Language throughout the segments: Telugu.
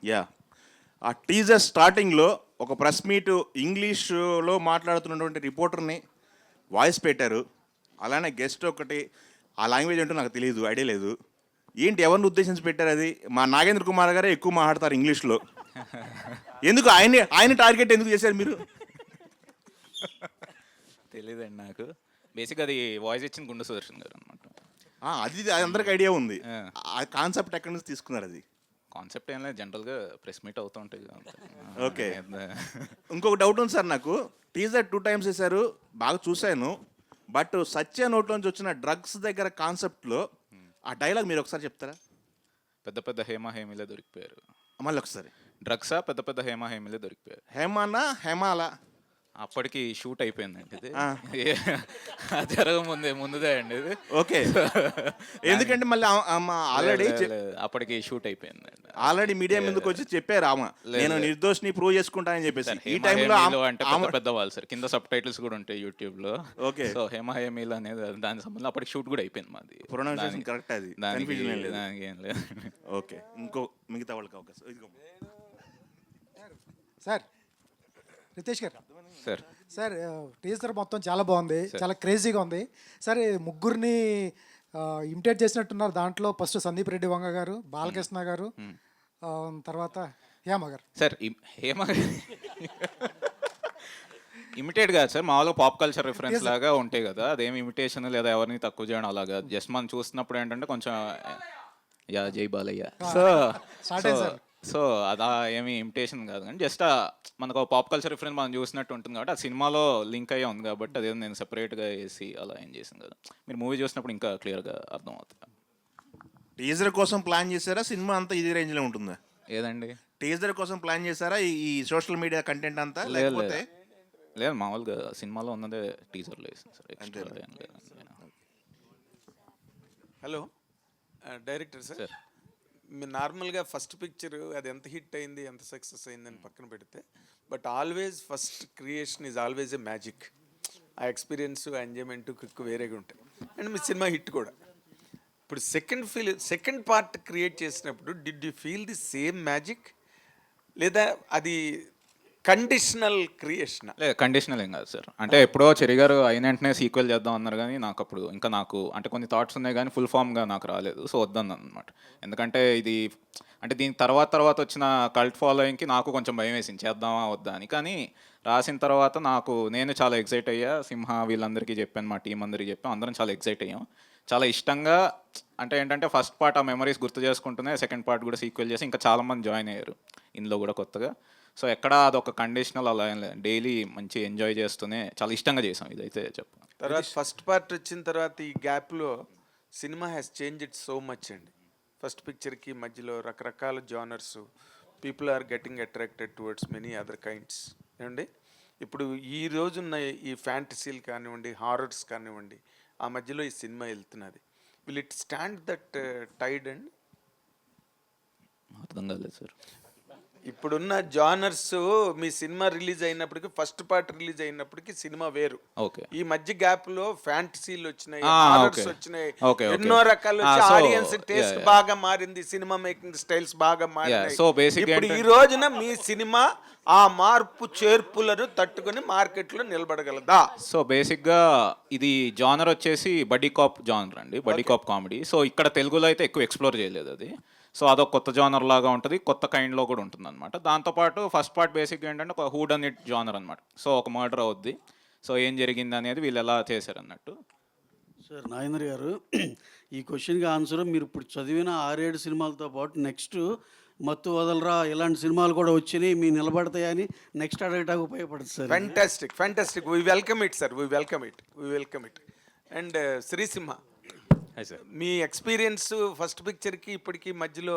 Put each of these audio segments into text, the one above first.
యా, ఆ టీజర్ స్టార్టింగ్లో ఒక ప్రెస్ మీట్ ఇంగ్లీష్లో మాట్లాడుతున్నటువంటి రిపోర్టర్ని వాయిస్ పెట్టారు. అలానే గెస్ట్ ఒకటి, ఆ లాంగ్వేజ్ ఏంటో నాకు తెలియదు, ఐడియా లేదు. ఏంటి, ఎవరిని ఉద్దేశించి పెట్టారు అది? మా నాగేంద్ర కుమార్ గారే ఎక్కువ మాట్లాడతారు ఇంగ్లీష్లో. ఎందుకు ఆయన టార్గెట్ ఎందుకు చేశారు మీరు? తెలియదండి నాకు. బేసిక్గా అది వాయిస్ ఇచ్చింది గుండు సుదర్శన్ గారు అనమాట. అది అందరికి ఐడియా ఉంది. ఆ కాన్సెప్ట్ ఎక్కడి నుంచి తీసుకున్నారు అది? కాన్సెప్ట్ ఏం లేదు, జనరల్గా ప్రెస్ మీట్ అవుతూ ఉంటాయి. ఓకే. ఇంకొక డౌట్ ఉంది సార్ నాకు. టీజర్ 2 times వేశారు, బాగా చూశాను. బట్ సత్య నోట్లోంచి వచ్చిన డ్రగ్స్ దగ్గర కాన్సెప్ట్లో ఆ డైలాగ్ మీరు ఒకసారి చెప్తారా? పెద్ద పెద్ద హేమ హేమిలే దొరికిపోయారు. మళ్ళీ ఒకసారి. డ్రగ్సా పెద్ద పెద్ద హేమ హేమిలే దొరికిపోయారు. హేమానా హేమాలా? అప్పటికి షూట్ అయిపోయిందండి ఇది. జరగ ముందుదే అండి ఇది. ఓకే. ఎందుకంటే మళ్ళీ ఆల్రెడీ అప్పటికి షూట్ అయిపోయిందండి. ఆల్రెడీ మీడియా ముందుకు వచ్చి చెప్పారు ఆమె, నేను నిర్దోషిని ప్రూవ్ చేసుకుంటానని చెప్పేసి. ఈ టైంలో అంటే పెద్ద పెద్ద వాళ్ళు సార్, కింద సబ్ టైటిల్స్ కూడా ఉంటాయి యూట్యూబ్ లో. ఓకే. సో హేమ హేమిల్ అనేది దాని సంబంధం అప్పటికి షూట్ కూడా అయిపోయింది మాది. ప్రొనౌన్సియేషన్ కరెక్ట్, అది కన్ఫ్యూజన్ ఏం లేదు. ఏం లేదు. ఓకే, ఇంకో మిగతా వాళ్ళకి అవకాశం. సార్ రితేష్ గారు సార్ సార్, టీజర్ మొత్తం చాలా బాగుంది, చాలా క్రేజీగా ఉంది సార్. ముగ్గురిని ఇమిటేట్ చేసినట్టున్నారు దాంట్లో. ఫస్ట్ సందీప్ రెడ్డి వంగ గారు, బాలకృష్ణ గారు, తర్వాత హేమ గారు. సార్ హేమ ఇమిటేట్ కాదు సార్, మామూలుగా పాప్ కల్చర్ రిఫరెన్స్ లాగా ఉంటాయి కదా, అదేమి ఇమిటేషన్ లేదా ఎవరిని తక్కువ చేయడం అలాగా. జస్ట్ మనం చూస్తున్నప్పుడు ఏంటంటే కొంచెం యా జై బాలయ్య. సో అదా ఏమి ఇమిటేషన్ కాదు, కానీ జస్ట్ మనకు పాప్ కల్చర్ రిఫరెన్స్ మనం చూసినట్టు ఉంటుంది కాబట్టి ఆ సినిమాలో లింక్ అయ్యే ఉంది కాబట్టి అదే నేను సెపరేట్గా వేసి అలా ఏం చేసాను కదా. మీరు మూవీ చూసినప్పుడు ఇంకా క్లియర్గా అర్థమవుతుంది. టీజర్ కోసం ప్లాన్ చేశారా? సినిమా అంతా ఇదే రేంజ్లో ఉంటుందా? ఏదండి, టీజర్ కోసం ప్లాన్ చేశారా ఈ సోషల్ మీడియా కంటెంట్ అంతా, లేకపోతే? లేదు, మామూలుగా సినిమాలో ఉన్నదే టీజర్లో వేసింది సార్, ఎక్స్ట్రా ఏం లేదు. హలో డైరెక్టర్ సార్, మీరు నార్మల్గా ఫస్ట్ పిక్చర్ అది ఎంత హిట్ అయింది, ఎంత సక్సెస్ అయిందని పక్కన పెడితే, but always first creation is always a magic. ఆ ఎక్స్పీరియన్స్, ఆ ఎంజాయ్మెంట్, క్విక్ వేరేగా ఉంటాయి. అండ్ మీ సినిమా హిట్ కూడా. ఇప్పుడు సెకండ్ పార్ట్ క్రియేట్ చేసినప్పుడు did you feel the same magic, లేదా అది కండిషనల్ క్రియేషన్? లేదు, కండిషనల్ ఏం కాదు సార్. అంటే ఎప్పుడో చెరి గారు అయిన వెంటనే సీక్వెల్ చేద్దాం అన్నారు, కానీ నాకు అప్పుడు ఇంకా నాకు అంటే కొన్ని థాట్స్ ఉన్నాయి కానీ ఫుల్ ఫామ్గా నాకు రాలేదు. సో వద్దన్నాను అనమాట. ఎందుకంటే ఇది అంటే దీని తర్వాత వచ్చిన కల్ట్ ఫాలోయింగ్కి నాకు కొంచెం భయం వేసింది, చేద్దామా వద్దా అని. కానీ రాసిన తర్వాత నేను చాలా ఎక్సైట్ అయ్యా. సింహ వీళ్ళందరికీ చెప్పాను, మా టీం అందరికీ చెప్పాను, అందరం చాలా ఎక్సైట్ అయ్యాం. చాలా ఇష్టంగా. అంటే ఏంటంటే ఫస్ట్ పార్ట్ ఆ మెమరీస్ గుర్తు చేసుకుంటూనే సెకండ్ పార్ట్ కూడా సీక్వెల్ చేసి ఇంకా చాలామంది జాయిన్ అయ్యారు ఇందులో కూడా కొత్తగా. సో ఎక్కడ అదొక కండిషనల్ అలా ఏం లేదు, డైలీ మంచి ఎంజాయ్ చేస్తూనే చాలా ఇష్టంగా చేసాం ఇదైతే చెప్పాను. తర్వాత ఫస్ట్ పార్ట్ వచ్చిన తర్వాత ఈ గ్యాప్లో cinema has changed so much అండి. ఫస్ట్ పిక్చర్కి మధ్యలో రకరకాల genres, people are getting attracted towards many other kinds. ఏమండి, ఇప్పుడు ఈ రోజున్న ఈ ఫ్యాంటసీలు కానివ్వండి, హారర్స్ కానివ్వండి, ఆ మధ్యలో ఈ సినిమా వెళ్తున్నది. Will it stand that tide and? అర్థం కాలేదు సార్. ఇప్పుడున్న జానర్స్ మీ సినిమా రిలీజ్ అయినప్పటికీ, ఫస్ట్ పార్ట్ రిలీజ్ అయినప్పటికీ సినిమా వేరు. ఓకే. ఈ మధ్య గ్యాప్ లో ఫ్యాంటసీలు వచ్చినాయి, హారర్స్ వచ్చినాయి, ఎన్నో రకాలు ఆడియన్స్ టేస్ట్ బాగా మారింది, సినిమా మేకింగ్ స్టైల్స్ బాగా మారినాయి. సో బేసిక్ ఇప్పుడు ఈ రోజున మీ సినిమా ఆ మార్పు చేర్పులను తట్టుకుని మార్కెట్ లో నిలబడగలదా? సో బేసిక్గా ఇది జానర్ వచ్చేసి బడ్డీ కాప్ జానర్ అండి, బడ్డీ కాప్ కామెడీ. సో ఇక్కడ తెలుగులో అయితే ఎక్కువ ఎక్స్ప్లోర్ చేయలేదు అది. సో అదొక కొత్త జానర్ లాగా ఉంటుంది, కొత్త కైండ్లో కూడా ఉంటుంది అనమాట. దాంతోపాటు ఫస్ట్ పార్ట్ బేసిక్గా ఏంటంటే ఒక హూ డన్ ఇట్ జానర్ అనమాట. సో ఒక మర్డర్ అవుద్ది, సో ఏం జరిగింది అనేది వీళ్ళు ఎలా చేశారు అన్నట్టు. సార్ నాగేంద్ర గారు, ఈ క్వశ్చన్కి ఆన్సర్ మీరు ఇప్పుడు చదివిన 6-7 సినిమాలతో పాటు నెక్స్ట్ మత్తు వదలరా ఇలాంటి సినిమాలు కూడా వచ్చినాయి, మీ నిలబడతాయని నెక్స్ట్ అడగటానికి ఉపయోగపడుతుంది sir. Fantastic we welcome it sir, we welcome it. And Sri Simha, మీ ఎక్స్పీరియన్స్ ఫస్ట్ పిక్చర్కి ఇప్పటికీ మధ్యలో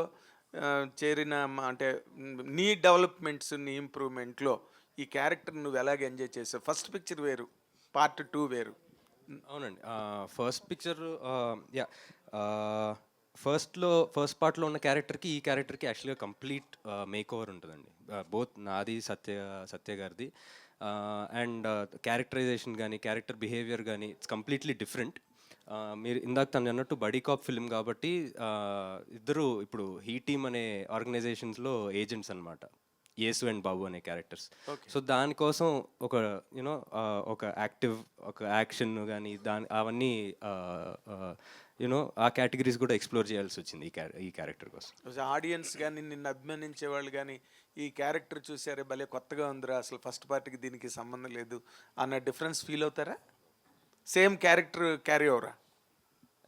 చేరిన అంటే నీ డెవలప్మెంట్స్, నీ ఇంప్రూవ్మెంట్లో ఈ క్యారెక్టర్ నువ్వు ఎలాగ ఎంజాయ్ చేసావు? ఫస్ట్ పిక్చర్ వేరు, పార్ట్ 2 వేరు. అవునండి, ఫస్ట్ పిక్చర్ ఫస్ట్ పార్ట్లో ఉన్న క్యారెక్టర్కి ఈ క్యారెక్టర్కి యాక్చువల్గా కంప్లీట్ మేక్ ఓవర్ ఉంటుందండి. బోత్ నాది, సత్య గారిది. అండ్ క్యారెక్టరైజేషన్ కానీ క్యారెక్టర్ బిహేవియర్ కానీ ఇట్స్ కంప్లీట్లీ డిఫరెంట్. మీరు ఇందాక తను అన్నట్టు బడీ కాప్ ఫిల్మ్ కాబట్టి ఇద్దరు ఇప్పుడు హీ టీమ్ అనే ఆర్గనైజేషన్స్లో ఏజెంట్స్ అనమాట, యేసు అండ్ బాబు అనే క్యారెక్టర్స్. సో దానికోసం ఒక యూనో ఒక యాక్టివ్ ఒక యాక్షన్ కానీ అవన్నీ యూనో ఆ కేటగిరీస్ కూడా ఎక్స్ప్లోర్ చేయాల్సి వచ్చింది ఈ క్యారెక్టర్ కోసం. ఆడియన్స్ కానీ నిన్ను అభిమానించే వాళ్ళు కానీ ఈ క్యారెక్టర్ చూసారే భలే కొత్తగా ఉందిరా, అసలు ఫస్ట్ పార్ట్కి దీనికి సంబంధం లేదు అన్న డిఫరెన్స్ ఫీల్ అవుతారా? సేమ్ క్యారెక్టర్ క్యారీ ఓవరా?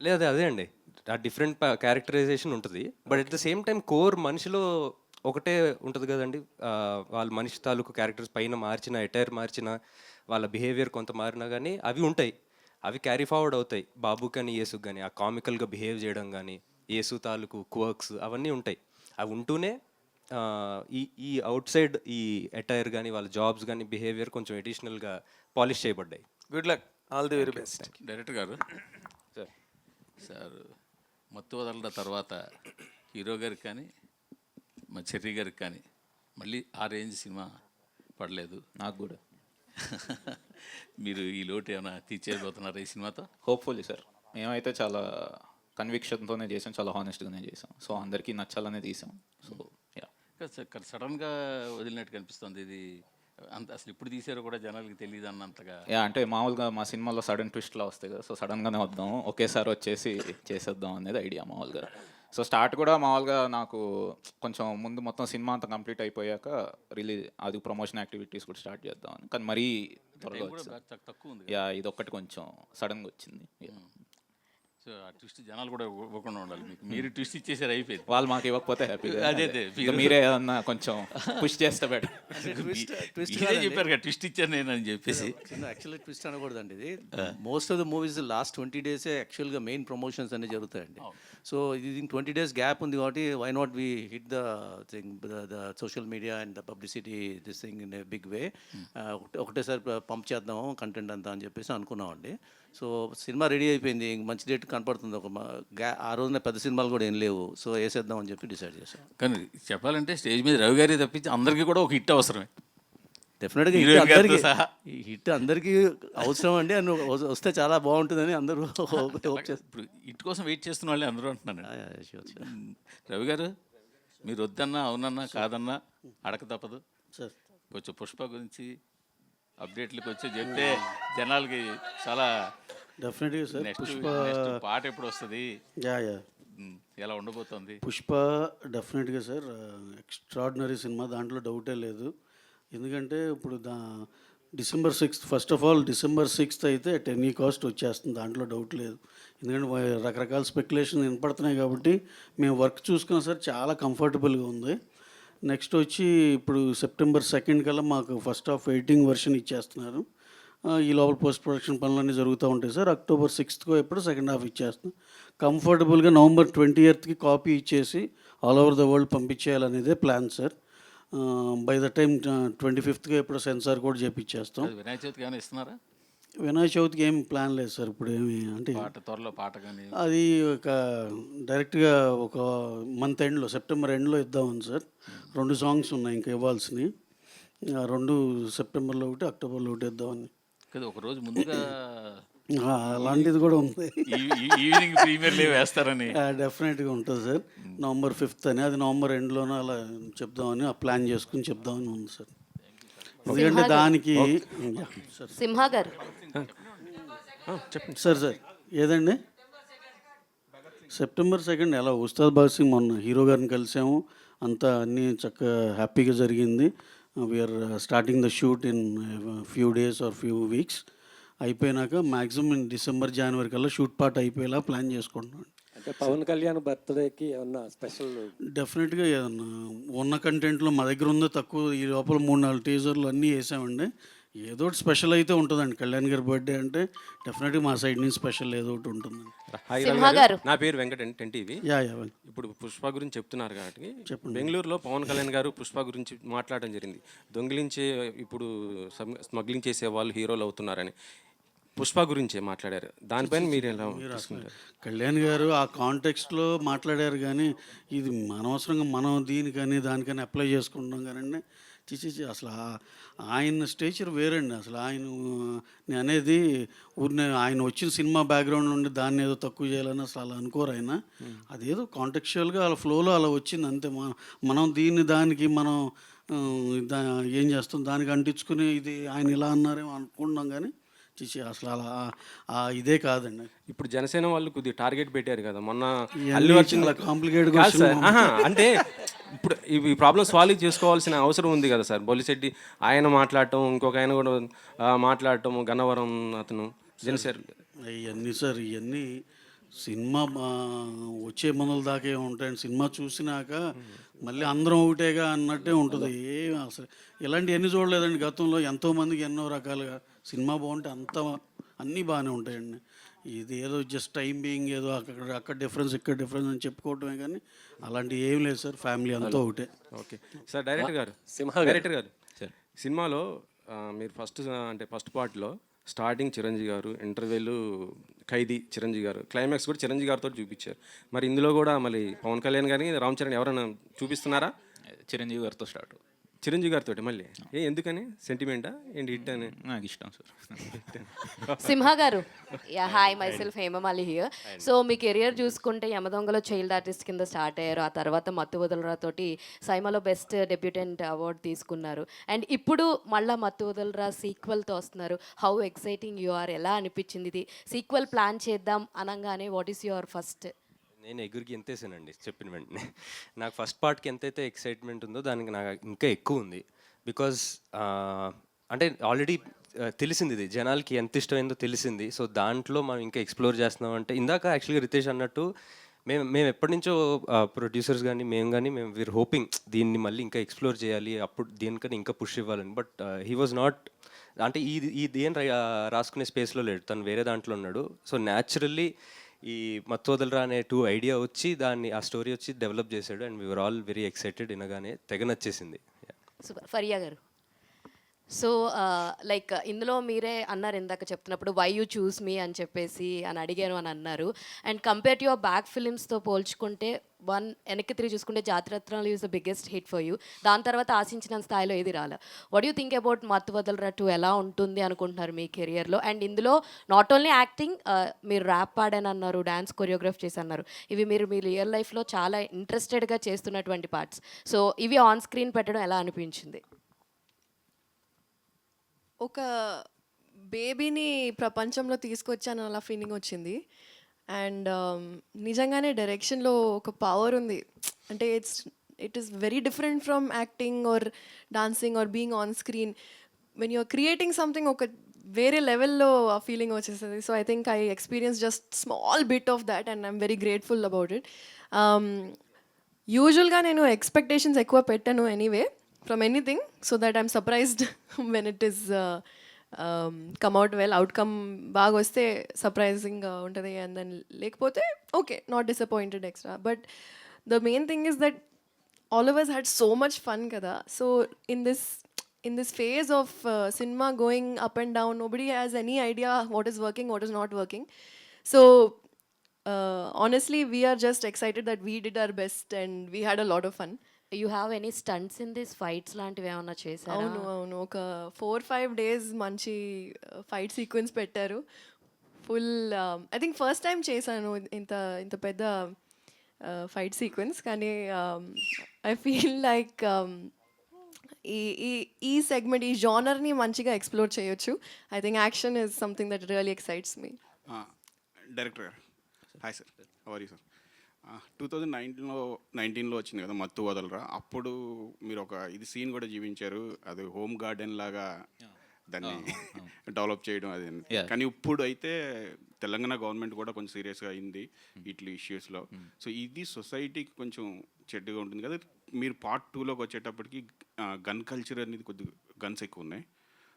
లేదా అదే అండి, ఆ డిఫరెంట్ క్యారెక్టరైజేషన్ ఉంటుంది, but at the same time core మనిషిలో ఒకటే ఉంటుంది కదండి. వాళ్ళ మనిషి తాలూకు క్యారెక్టర్స్ పైన మార్చిన, ఎటైర్ మార్చిన, వాళ్ళ బిహేవియర్ కొంత మారినా కానీ అవి ఉంటాయి, అవి క్యారీ ఫార్వర్డ్ అవుతాయి. బాబు కానీ యేసుకు కానీ ఆ కామికల్గా బిహేవ్ చేయడం కానీ, యేసు తాలూకు క్వర్క్స్ అవన్నీ ఉంటాయి. అవి ఉంటూనే ఈ అవుట్ సైడ్ ఈ అటైర్ కానీ వాళ్ళ జాబ్స్ కానీ బిహేవియర్ కొంచెం ఎడిషనల్గా పాలిష్ చేయబడ్డాయి. Good luck, all the very best. Director గారు, సార్ మత్తు వదలడ తర్వాత హీరో గారికి కానీ మా చెర్రీ గారికి కానీ మళ్ళీ ఆ రేంజ్ సినిమా పడలేదు. నాకు కూడా. మీరు ఈ లోటు ఏమైనా తీర్చేయబోతున్నారా ఈ సినిమాతో? Hopefully sir. మేమైతే చాలా కన్విక్షన్తోనే చేసాం, చాలా హానెస్ట్గానే చేసాం. సో అందరికీ నచ్చాలనే తీసాం. So yeah. సార్ సడన్గా వదిలినట్టు కనిపిస్తుంది ఇది. అంత అసలు ఇప్పుడు తీసారో కూడా జనాలకి తెలియదు అన్నంతగా. యా, అంటే మామూలుగా మా సినిమాలో సడన్ ట్విస్ట్లా వస్తాయి కదా, సో సడన్గానే వద్దాం, ఒకేసారి వచ్చేసి చేసేద్దాం అనేది ఐడియా మామూలుగా. సో స్టార్ట్ కూడా మామూలుగా నాకు కొంచెం ముందు మొత్తం సినిమా అంతా కంప్లీట్ అయిపోయాక రిలీజ్ అది ప్రమోషన్ యాక్టివిటీస్ కూడా స్టార్ట్ చేద్దామని, కానీ మరీ త్వరగా వచ్చింది. తక్కువ ఉంది. యా, ఇది ఒక్కటి కొంచెం సడన్గా వచ్చింది. సో ఆ ట్విస్ట్ జనాలు కూడా ఇవ్వకుండా ఉండాలి మీకు. మీరు ట్విస్ట్ ఇచ్చేసారు, అయిపోయింది. వాళ్ళు మాకు ఇవ్వకపోతే హ్యాపీగా. అదే మీరే ఏమన్నా కొంచెం పుష్ చేస్తే బెటర్. ఇదే చెప్పారు కదా ట్విస్ట్ ఇచ్చాను నేను అని చెప్పేసి. యాక్చువల్గా ట్విస్ట్ అనకూడదండి ఇది. Most of the movies last 20 days యాక్చువల్గా మెయిన్ ప్రమోషన్స్ అన్నీ జరుగుతాయండి. సో ఇది 20 days గ్యాప్ ఉంది కాబట్టి why not we hit the thing the social media and the publicity this thing in a big way. ఒకటేసారి పంప్ చేద్దాము కంటెంట్ అంతా అని చెప్పేసి అనుకున్నామండి. సో సినిమా రెడీ అయిపోయింది, మంచి డేట్ కనపడుతుంది. ఆ రోజున పెద్ద సినిమాలు కూడా ఏం లేవు, సో వేసేద్దాం అని చెప్పి డిసైడ్ చేశాం. కానీ చెప్పాలంటే స్టేజ్ మీద రవి గారి తప్పించి అందరికీ కూడా ఒక హిట్ అవసరమే. డెఫినెట్గా హిట్ అందరికీ అవసరం అండి. అని వస్తే చాలా బాగుంటుందని అందరూ ఇప్పుడు హిట్ కోసం వెయిట్ చేస్తున్న వాళ్ళే అందరూ అంటున్నాను. రవి గారు, మీరు వద్దన్నా అవునన్నా కాదన్నా అడక తప్పదు సార్. కొంచెం పుష్ప గురించి అప్డేట్లకు వచ్చి చెప్తే జనాలకి చాలా. డెఫినెట్గా సార్. నెక్స్ట్ పాట ఎప్పుడు వస్తుంది, యా యా ఎలా ఉండబోతుంది? పుష్ప డెఫినెట్గా సార్ ఎక్స్ట్రాడినరీ సినిమా, దాంట్లో డౌటే లేదు. ఎందుకంటే ఇప్పుడు December 6th, first of all December 6th అయితే at any కాస్ట్ వచ్చేస్తుంది, దాంట్లో డౌట్ లేదు. ఎందుకంటే రకరకాల స్పెక్యులేషన్ వినపడుతున్నాయి కాబట్టి మేము వర్క్ చూసుకున్నాం సార్, చాలా కంఫర్టబుల్గా ఉంది. నెక్స్ట్ వచ్చి ఇప్పుడు September 2nd కల్లా మాకు ఫస్ట్ హాఫ్ ఎడిటింగ్ వర్షన్ ఇచ్చేస్తున్నారు. ఈ లోపల పోస్ట్ ప్రొడక్షన్ పనులన్నీ జరుగుతూ ఉంటాయి సార్. October 6th ఎప్పుడు సెకండ్ హాఫ్ ఇచ్చేస్తున్నాం. కంఫర్టబుల్గా November 20th కాపీ ఇచ్చేసి ఆల్ ఓవర్ ద వరల్డ్ పంపించేయాలనేదే plan sir. By the time 25th ఎప్పుడు సెన్సార్ కూడా చేపించేస్తాం. వినాయక చవితికి ఏమైనా ఇస్తున్నారా? వినాయక చవితికి ఏం ప్లాన్ లేదు సార్ ఇప్పుడు ఏమి. అంటే త్వరలో పాట కానీ అది ఒక డైరెక్ట్గా ఒక మంత్ ఎండ్లో September ఎండ్లో ఇద్దామని సార్. 2 songs ఉన్నాయి ఇంకా ఇవ్వాల్సినవి. 2 సెప్టెంబర్లో ఒకటి, అక్టోబర్లో ఒకటి ఇద్దామని. కదా ఒక రోజు ముందుగా అలాంటిది కూడా ఉంది. ఈవినింగ్ ప్రీమియర్ లీవ్ వేస్తారని డెఫినెట్గా ఉంటుంది సార్. November 5th అని, అది November ఎండ్లోనే అలా చెప్దామని ప్లాన్ చేసుకుని చెప్దామని ఉంది సార్. ఎందుకంటే దానికి సింహ గారు చెప్పండి సార్. ఏదండి September 2nd ఎలా ఉస్తాద్ భగత్ సింగ్ మొన్న హీరో గారిని కలిసాము, అంతా అన్నీ చక్కగా హ్యాపీగా జరిగింది. We're starting the shoot in few days or few weeks. అయిపోయినాక మ్యాక్సిమం December, January కల్లా షూట్ పార్ట్ అయిపోయేలా ప్లాన్ చేసుకుంటున్నాను. అంటే పవన్ కళ్యాణ్ బర్త్డేకి ఏమన్నా స్పెషల్? డెఫినెట్గా ఏదన్నా ఉన్న కంటెంట్లో మా దగ్గర ఉందో తక్కువ, ఈ లోపల 3-4 టీజర్లు అన్నీ వేసామండి. ఏదో ఒకటి స్పెషల్ అయితే ఉంటుందండి. కళ్యాణ్ గారి బర్త్డే అంటే డెఫినెట్గా మా సైడ్ నుంచి స్పెషల్ ఏదో ఒకటి ఉంటుందండి. సింహ గారు, నా పేరు వెంకట టీవీ. యా ఇప్పుడు పుష్ప గురించి చెప్తున్నారు కాబట్టి బెంగళూరులో పవన్ కళ్యాణ్ గారు పుష్ప గురించి మాట్లాడడం జరిగింది. దొంగిలించే ఇప్పుడు స్మగ్లింగ్ చేసే వాళ్ళు హీరోలు అవుతున్నారని. పుష్ప గురించే మాట్లాడారు. దానిపైన మీరు ఎలా తీసుకుంటారు? కళ్యాణ్ గారు ఆ కాంటెక్స్ట్లో మాట్లాడారు కానీ ఇది అనవసరంగా మనం దీనికని దానికని అప్లై చేసుకుంటాం కానీ చిచి అసలు ఆయన స్టేచర్ వేరండి. అసలు ఆయన నేను అనేది ఊరినే ఆయన వచ్చిన సినిమా బ్యాక్గ్రౌండ్ నుండి దాన్ని ఏదో తక్కువ చేయాలని అసలు అలా అనుకోరు ఆయన. అదేదో కాంటెక్చువల్గా అలా ఫ్లోలో అలా వచ్చింది అంతే. మనం దీన్ని దానికి మనం ఏం చేస్తాం దానికి అంటించుకుని ఇది ఆయన ఇలా అన్నారేమో అనుకుంటున్నాం కానీ చిచి అసలు అలా ఇదే కాదండి. ఇప్పుడు జనసేన వాళ్ళు కొద్దిగా టార్గెట్ పెట్టారు కదా మొన్న. ఇవన్నీ అల్లు అర్జున్ చాలా complicated కాదు question. సార్. అంటే ఇప్పుడు ఈ ప్రాబ్లమ్ సాల్వ్ చేసుకోవాల్సిన అవసరం ఉంది కదా సార్. బొలిశెట్టి ఆయన మాట్లాడటం, ఇంకొక ఆయన కూడా మాట్లాడటం, గన్నవరం అతను జనసేన. ఇవన్నీ సార్ ఇవన్నీ సినిమా వచ్చే మనల దాకే ఉంటాయండి. సినిమా చూసినాక మళ్ళీ అందరం ఒకటేగా అన్నట్టే ఉంటుంది. అసలు ఇలాంటివన్నీ చూడలేదండి గతంలో. ఎంతోమందికి ఎన్నో రకాలుగా సినిమా బాగుంటే అన్నీ బాగానే ఉంటాయండి. ఇది ఏదో జస్ట్ టైం బీయింగ్ ఏదో అక్కడ డిఫరెన్స్ ఇక్కడ డిఫరెన్స్ అని చెప్పుకోవటమే కానీ అలాంటివి ఏం లేదు సార్. ఫ్యామిలీ అంతా ఒకటే. Okay sir. డైరెక్టర్ గారు సినిమాలో మీరు ఫస్ట్ పార్ట్లో స్టార్టింగ్ చిరంజీవి గారు, ఇంటర్వెల్ ఖైదీ చిరంజీవి గారు, క్లైమాక్స్ కూడా చిరంజీవి గారితో చూపించారు. మరి ఇందులో కూడా మళ్ళీ పవన్ కళ్యాణ్ గారిని, రామ్ చరణ్ ఎవరైనా చూపిస్తున్నారా? చిరంజీవి గారితో స్టార్ట్. చిరంజీవి గారితో మళ్ళీ ఎందుకని? సెంటిమెంటా ఏంటి? హిట్ అని నాకు ఇష్టం సార్. సింహ గారు, hi my self Hemamali here. So me career చూసుకుంటే యమదొంగలో చైల్డ్ ఆర్టిస్ట్ కింద స్టార్ట్ అయ్యారు. ఆ తర్వాత మత్తు వదలరా తోటి సైమాలో బెస్ట్ డెబ్యూటెంట్ అవార్డు తీసుకున్నారు. అండ్ ఇప్పుడు మళ్ళీ మత్తు వదలరా సీక్వెల్తో వస్తున్నారు. హౌ ఎక్సైటింగ్ యు ఆర్, ఎలా అనిపించింది ఇది సీక్వెల్ ప్లాన్ చేద్దాం అనగానే? What is your first? నేను ఎగురికి ఎంతేసానండి చెప్పిన వెంటనే. నాకు ఫస్ట్ పార్ట్కి ఎంతైతే ఎక్సైట్మెంట్ ఉందో దానికి నాకు ఇంకా ఎక్కువ ఉంది. బికాజ్ అంటే ఆల్రెడీ తెలిసింది, ఇది జనాలకి ఎంత ఇష్టమైందో తెలిసింది. సో దాంట్లో మనం ఇంకా ఎక్స్ప్లోర్ చేస్తున్నాం. అంటే ఇందాక యాక్చువల్గా రితేష్ అన్నట్టు మేము ఎప్పటి నుంచో ప్రొడ్యూసర్స్ కానీ మేము వీఆర్ హోపింగ్ దీన్ని మళ్ళీ ఇంకా ఎక్స్ప్లోర్ చేయాలి, అప్పుడు దీనికన్నా ఇంకా పుష్ ఇవ్వాలని. బట్ హీ వాజ్ నాట్, అంటే దేని రాసుకునే స్పేస్లో లేడు, తను వేరే దాంట్లో ఉన్నాడు. సో న్యాచురల్లీ ఈ మత్తు వదలరా అనే ఐడియా వచ్చి దాన్ని ఆ స్టోరీ వచ్చి డెవలప్ చేశాడు. And we're all very excited. వినగానే తెగ నచ్చేసింది. సూపర్. ఫరియా గారు, సో లైక్ ఇందులో మీరే అన్నారు ఇందాక చెప్తున్నప్పుడు వై యూ చూస్ మీ అని చెప్పేసి అని అడిగాను అని అన్నారు. And compare to your back ఫిలిమ్స్తో పోల్చుకుంటే వెనక్కి తిరిగి చూసుకుంటే Jathi Ratnalu is the biggest hit for you. దాని తర్వాత ఆశించిన స్థాయిలో ఏది రాలే. వాట్ యూ థింక్ అబౌట్ మత్తు వదలరా 2 ఎలా ఉంటుంది అనుకుంటున్నారు మీ కెరియర్లో? అండ్ ఇందులో నాట్ ఓన్లీ యాక్టింగ్, మీరు ర్యాప్ పాడానన్నారు, డ్యాన్స్ కొరియోగ్రాఫ్ చేసి అన్నారు. ఇవి మీరు మీ రియల్ లైఫ్లో చాలా ఇంట్రెస్టెడ్గా చేస్తున్నటువంటి పార్ట్స్. సో ఇవి ఆన్ స్క్రీన్ పెట్టడం ఎలా అనిపించింది? ఒక బేబీని ప్రపంచంలో తీసుకొచ్చాను అలా ఫీలింగ్ వచ్చింది. అండ్ నిజంగానే డైరెక్షన్లో ఒక పవర్ ఉంది. అంటే it is very different from acting or dancing or being on screen. When you're creating something ఒక వేరే లెవెల్లో ఆ ఫీలింగ్ వచ్చేస్తుంది. So I think I experience just small bit of that and I'm very grateful about it. యూజువల్గా నేను ఎక్స్పెక్టేషన్స్ ఎక్కువ పెట్టాను anyway from anything, so that I'm surprised when it is come out well. Outcome baga vaste surprising untadi, and then lekapothe okay, not disappointed extra. But the main thing is that all of us had so much fun kada. So in this phase of cinema going up and down, nobody has any idea what is working, what is not working. So honestly, we are just excited that we did our best and we had a lot of fun. You have any stunts in this fights లాంటివి ఏమన్నా చేశారా? అవును ఒక 4-5 days మంచి ఫైట్ సీక్వెన్స్ పెట్టారు. Full I think first time చేశాను ఇంత పెద్ద ఫైట్ సీక్వెన్స్. కానీ ఐ ఫీల్ లైక్ ఈ సెగ్మెంట్, ఈ జానర్ని మంచిగా ఎక్స్ప్లోర్ చేయొచ్చు. I think action is something that really excites me. Director గారు, hi sir, how are you sir? 2019లో వచ్చింది కదా మత్తు వదలరా. అప్పుడు మీరు ఒక సీన్ కూడా జీవించారు, అది హోమ్ గార్డెన్ లాగా దాన్ని డెవలప్ చేయడం అది. కానీ ఇప్పుడు అయితే తెలంగాణ గవర్నమెంట్ కూడా కొంచెం సీరియస్గా అయింది ఇట్లా ఇష్యూస్లో. సో ఇది సొసైటీకి కొంచెం చెడ్డగా ఉంటుంది కదా. మీరు పార్ట్ 2లోకి వచ్చేటప్పటికి గన్ కల్చర్ అనేది కొద్దిగా గన్స్ ఎక్కువ ఉన్నాయి.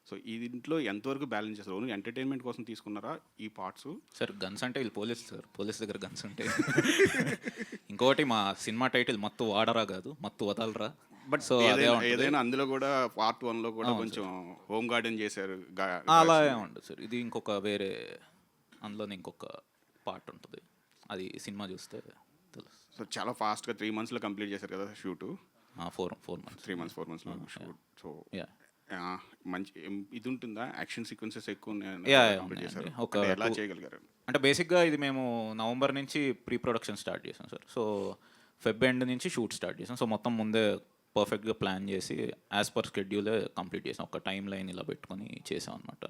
సో ఈ దీంట్లో ఎంతవరకు బ్యాలెన్స్ చేస్తారు? ఓన్లీ ఎంటర్టైన్మెంట్ కోసం తీసుకున్నారా ఈ పార్ట్స్? సార్ గన్స్ అంటే వీళ్ళు పోలీస్ సార్, పోలీస్ దగ్గర గన్స్ ఉంటాయి. ఇంకోటి మా సినిమా టైటిల్ మత్తు వాడరా కాదు, మత్తు వదలరా. బట్ సో అదే ఏదైనా ఉంటుంది. ఏదైనా అందులో కూడా పార్ట్ 1లో కూడా కొంచెం హోమ్ గార్డెన్ చేశారు. అలా ఉండదు సార్, ఇది ఇంకొక వేరే, అందులోనే ఇంకొక పార్ట్ ఉంటుంది, అది సినిమా చూస్తే తెలుసు. సో చాలా ఫాస్ట్గా 3 monthsలో కంప్లీట్ చేశారు కదా షూటు. 4 months. 3 months 4 monthsలో షూట్. So Yeah. మంచి ఇది ఉంటుందా, యాక్షన్ సీక్వెన్సెస్ ఎక్కువ Yeah, కంప్లీట్ చేశారు. ఉన్నాయండి. ఒక అంటే ఎలా 2 చేయగలిగారు? అంటే బేసిక్గా ఇది మేము నవంబర్ నుంచి ప్రీ ప్రొడక్షన్ స్టార్ట్ చేసాం సార్. సో ఫెబ్ ఎండ్ నుంచి షూట్ స్టార్ట్ చేసాం. సో మొత్తం ముందే పర్ఫెక్ట్గా ప్లాన్ చేసి యాజ్ పర్ స్కెడ్యూలే కంప్లీట్ చేసాం. ఒక టైం లైన్ ఇలా పెట్టుకొని చేసాం అనమాట.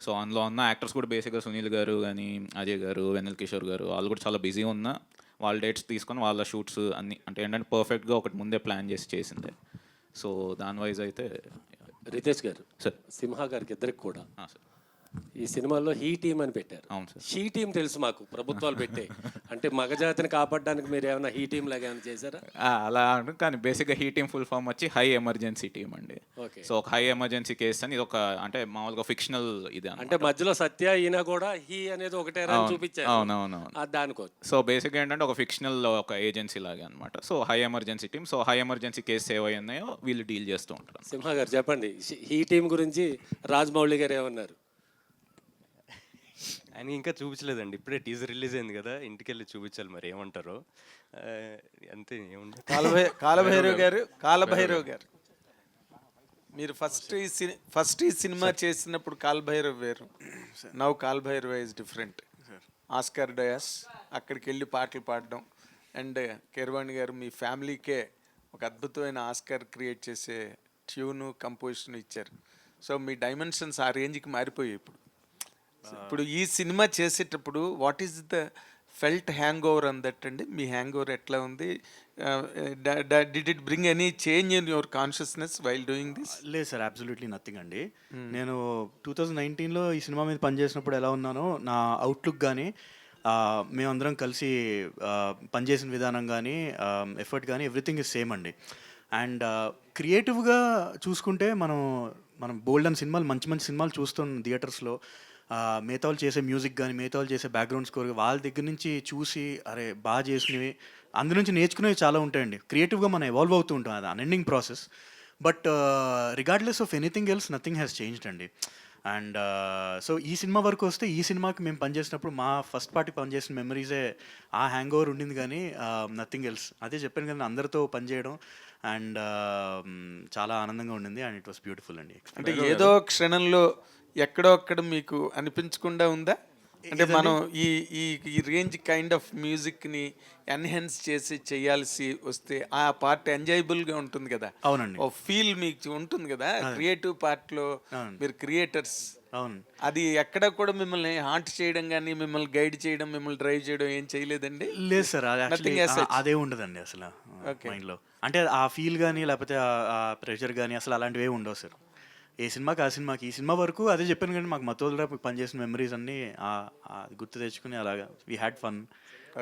సో అందులో ఉన్న యాక్టర్స్ కూడా బేసిక్గా సునీల్ గారు కానీ, అజయ్ గారు, వెన్నెల్ కిషోర్ గారు, వాళ్ళు కూడా చాలా బిజీ ఉన్నా వాళ్ళ డేట్స్ తీసుకొని వాళ్ళ షూట్స్ అన్ని అంటే ఏంటంటే పర్ఫెక్ట్గా ఒకటి ముందే ప్లాన్ చేసి చేసిందే. సో దాని వైజ్ అయితే రితేష్ గారు, సార్. సింహ గారికి ఇద్దరికి కూడా సార్. ఈ సినిమాలో హీ టీమ్ అని పెట్టారు. అవును సార్. హీ టీమ్ తెలుసు మాకు, ప్రభుత్వాలు పెట్టే. అంటే మగజాతిని కాపాడడానికి మీరు ఏమైనా హీ టీమ్ లాగా ఏమైనా చేశారా? అలా అంటారు కానీ బేసిక్గా హీ టీమ్ ఫుల్ ఫామ్ వచ్చి హై ఎమర్జెన్సీ టీమ్ అండి. ఓకే. సో ఒక హై ఎమర్జెన్సీ కేసు అని ఇది ఒక అంటే మామూలుగా ఫిక్షనల్ ఇది అంటే మధ్యలో సత్య ఈయన కూడా హీ అనేది ఒకటే అని చూపించారు. అవునవునవును. దానికోసం. సో బేసిక్గా ఏంటంటే ఒక ఫిక్షనల్ ఒక ఏజెన్సీ లాగా అనమాట. So high emergency team. So high emergency case ఏవై ఉన్నాయో వీళ్ళు డీల్ చేస్తూ ఉంటారు. సింహ గారు చెప్పండి, హీ టీమ్ గురించి రాజమౌళి గారు ఏమన్నారు? ఆయన ఇంకా చూపించలేదండి, ఇప్పుడే టీజర్ రిలీజ్ అయింది కదా, ఇంటికి వెళ్ళి చూపించాలి, మరి ఏమంటారో. అంతే, ఏముంది. కాలభైరవ్ గారు మీరు ఫస్ట్ ఈ సినిమా చేసినప్పుడు కాలభైరవ్ వేరు, now Kal Bhairav is different. Oscar dais అక్కడికి వెళ్ళి పాటలు పాడడం, అండ్ కీరవాణి గారు మీ ఫ్యామిలీకే ఒక అద్భుతమైన ఆస్కార్ క్రియేట్ చేసే ట్యూను కంపోజిషన్ ఇచ్చారు. సో మీ డైమెన్షన్స్ ఆ రేంజ్కి మారిపోయాయి ఇప్పుడు. ఇప్పుడు ఈ సినిమా చేసేటప్పుడు what is the felt hang over an that అండి? మీ హ్యాంగ్ ఓవర్ ఎట్లా ఉంది? Did it bring any change in your consciousness while doing this? లేదు సార్, అబ్సల్యూట్లీ నథింగ్ అండి. నేను 2019లో ఈ సినిమా మీద పనిచేసినప్పుడు ఎలా ఉన్నానో నా అవుట్లుక్ కానీ, మేమందరం కలిసి పనిచేసిన విధానం కానీ, ఎఫర్ట్ కానీ, ఎవ్రీథింగ్ ఇస్ సేమ్ అండి. అండ్ క్రియేటివ్గా చూసుకుంటే మనం బోల్డ్ అండ్ సినిమాలు, మంచి మంచి సినిమాలు చూస్తాం థియేటర్స్లో. మిగతా వాళ్ళు చేసే మ్యూజిక్ కానీ, మిగతా వాళ్ళు చేసే బ్యాక్గ్రౌండ్ స్కోర్, వాళ్ళ దగ్గర నుంచి చూసి అరే బాగా చేసినవి, అందు నుంచి నేర్చుకునేవి చాలా ఉంటాయండి. క్రియేటివ్గా మనం ఎవాల్వ్ అవుతూ ఉంటాం, అది unending process. But regardless of anything else nothing has changed అండి. అండ్ సో ఈ సినిమా వరకు వస్తే, ఈ సినిమాకి మేము పనిచేసినప్పుడు మా ఫస్ట్ పార్టీ పనిచేసిన మెమరీసే ఆ హ్యాంగ్ ఓవర్ ఉండింది, కానీ నథింగ్ ఎల్స్. అదే చెప్పాను కానీ అందరితో పనిచేయడం అండ్ చాలా ఆనందంగా ఉండింది. అండ్ ఇట్ వాస్ బ్యూటిఫుల్ అండి. అంటే ఏదో క్షణంలో ఎక్కడో అక్కడ మీకు అనిపించకుండా ఉందా? అంటే మనం ఈ రేంజ్ కైండ్ ఆఫ్ మ్యూజిక్ని ఎన్హాన్స్ చేసి చేయాల్సి వస్తే ఆ పార్ట్ ఎంజాయబుల్గా ఉంటుంది కదా. అవునండి. ఓ ఫీల్ మీకు ఉంటుంది కదా క్రియేటివ్ పార్ట్లో, మీరు క్రియేటర్స్. అవును. అది ఎక్కడ కూడా మిమ్మల్ని హాంట్ చేయడం కానీ, మిమ్మల్ని గైడ్ చేయడం, మిమ్మల్ని డ్రైవ్ చేయడం ఏం చేయలేదండి? లేదు సార్, అదే ఉండదండి అసలు మైండ్లో. అంటే ఆ ఫీల్ కానీ, లేకపోతే ఆ ప్రెషర్ కానీ అసలు అలాంటివి ఏమి ఉండవు సార్. ఏ సినిమాకి ఆ సినిమాకి. ఈ సినిమా వరకు అదే చెప్పాను కానీ మాకు మత్తోదరా పనిచేసిన మెమరీస్ అన్నీ గుర్తు తెచ్చుకుని అలాగా we had fun.